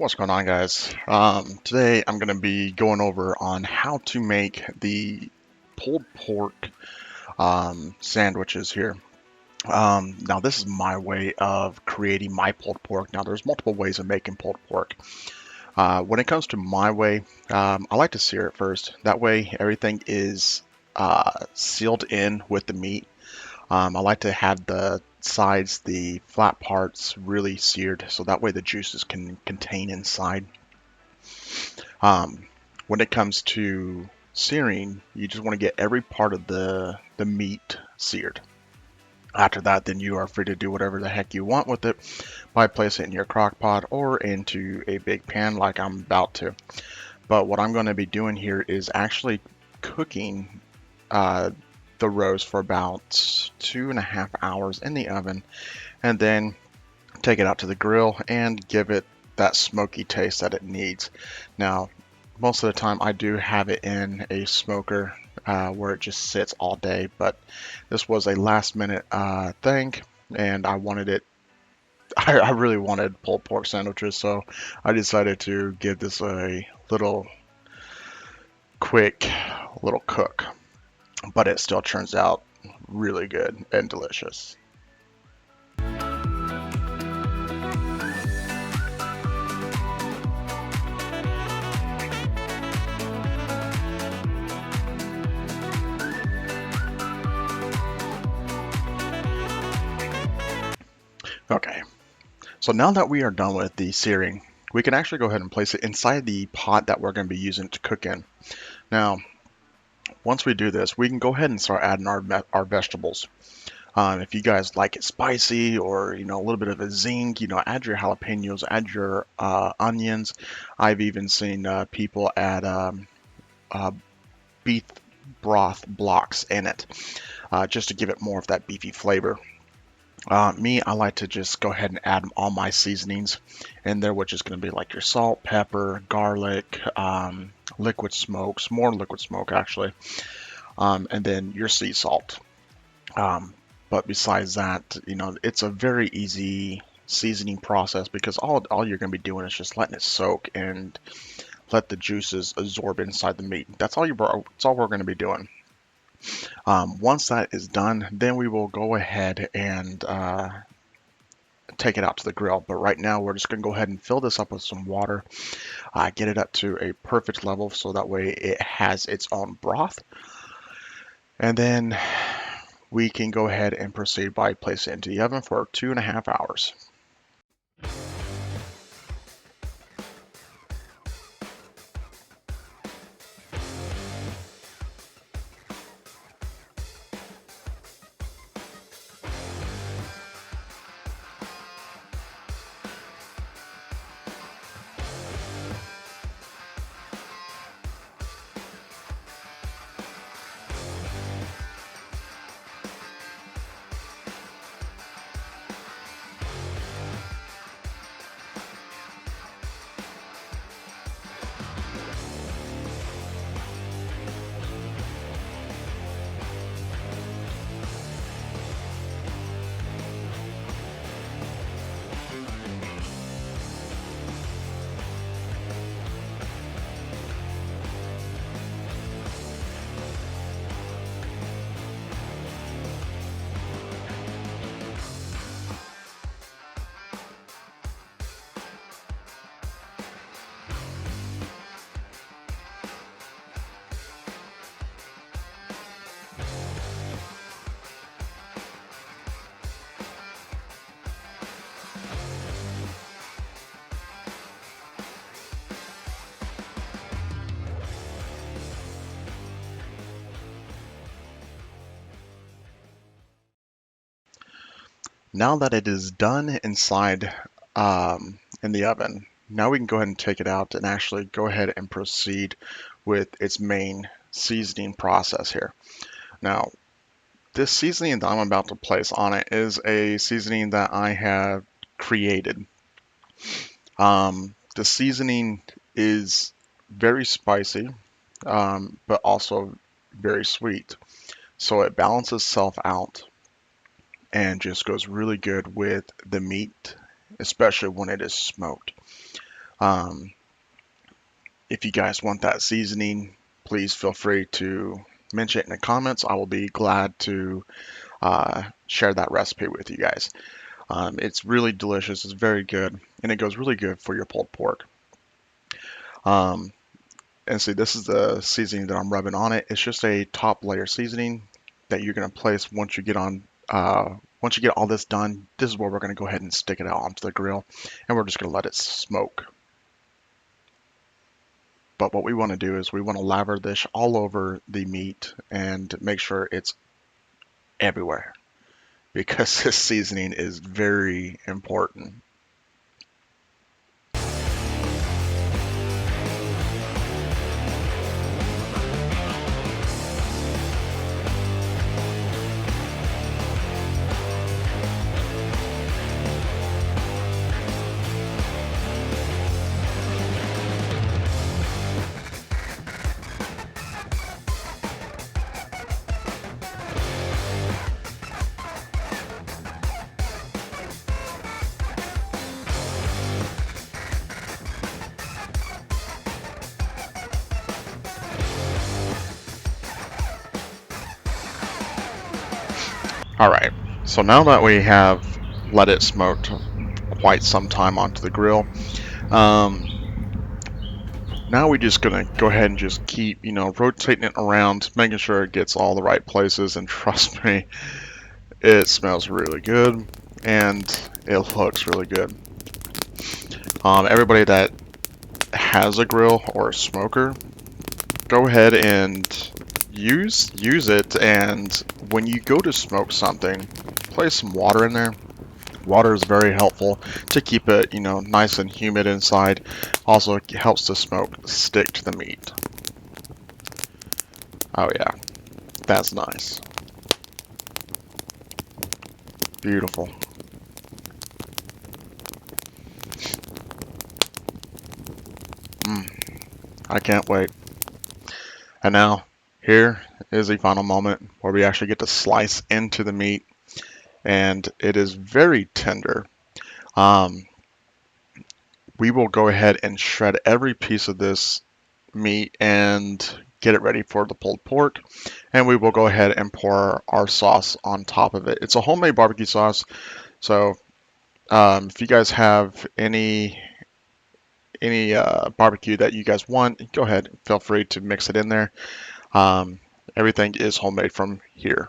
What's going on, guys? Today I'm going to be going over on how to make the pulled pork sandwiches here. Now, this is my way of creating my pulled pork. Now, there's multiple ways of making pulled pork. When it comes to my way, I like to sear it first. That way, everything is sealed in with the meat. I like to have the sides, the flat parts, really seared, so that way the juices can contain inside. Um, when it comes to searing, you just want to get every part of the meat seared. After that, then you are free to do whatever the heck you want with it by placing it in your crock pot or into a big pan like I'm about to. But what I'm going to be doing here is actually cooking uh, the roast for about 2.5 hours in the oven, and then take it out to the grill and give it that smoky taste that it needs. Now, most of the time I do have it in a smoker where it just sits all day, but this was a last minute thing and I wanted it. I really wanted pulled pork sandwiches, so I decided to give this a little quick little cook, but it still turns out really good and delicious. Okay, so now that we are done with the searing, we can actually go ahead and place it inside the pot that we're going to be using to cook in. Now, once we do this, we can go ahead and start adding our vegetables. If you guys like it spicy or a little bit of a zing, add your jalapenos, add your onions. I've even seen people add uh, beef broth blocks in it just to give it more of that beefy flavor. Me, I like to just go ahead and add all my seasonings in there, which is going to be like your salt, pepper, garlic, liquid smokes, more liquid smoke actually, and then your sea salt. Um, but besides that, it's a very easy seasoning process because all you're going to be doing is just letting it soak and let the juices absorb inside the meat. That's all we're going to be doing. Once that is done, then we will go ahead and take it out to the grill. But right now, we're just going to go ahead and fill this up with some water, get it up to a perfect level so that way it has its own broth. And then we can go ahead and proceed by placing it into the oven for 2.5 hours. Now that it is done inside in the oven, now we can go ahead and take it out and actually go ahead and proceed with its main seasoning process here. Now, this seasoning that I'm about to place on it is a seasoning that I have created. The seasoning is very spicy, but also very sweet. So it balances itself out and just goes really good with the meat, especially when it is smoked. Um, if you guys want that seasoning, please feel free to mention it in the comments. I will be glad to share that recipe with you guys. It's really delicious. It's very good, and it goes really good for your pulled pork. Um, and see, this is the seasoning that I'm rubbing on it. It's just a top layer seasoning that you're going to place once you get on. Once you get all this done, this is where we're going to go ahead and stick it out onto the grill, and we're just going to let it smoke. But what we want to do is we want to lather this all over the meat and make sure it's everywhere because this seasoning is very important. All right, so now that we have let it smoke quite some time onto the grill, um, now we're just gonna go ahead and just keep, rotating it around, making sure it gets all the right places. And trust me, it smells really good and it looks really good. Everybody that has a grill or a smoker, go ahead and use it. And when you go to smoke something, place some water in there. Water is very helpful to keep it, nice and humid inside. Also, it helps the smoke stick to the meat. Oh yeah, that's nice. Beautiful. I can't wait. And now, here is the final moment where we actually get to slice into the meat, and it is very tender. Um, we will go ahead and shred every piece of this meat and get it ready for the pulled pork, and we will go ahead and pour our sauce on top of it. It's a homemade barbecue sauce, so if you guys have any barbecue that you guys want, go ahead, feel free to mix it in there. Um, Everything is homemade from here.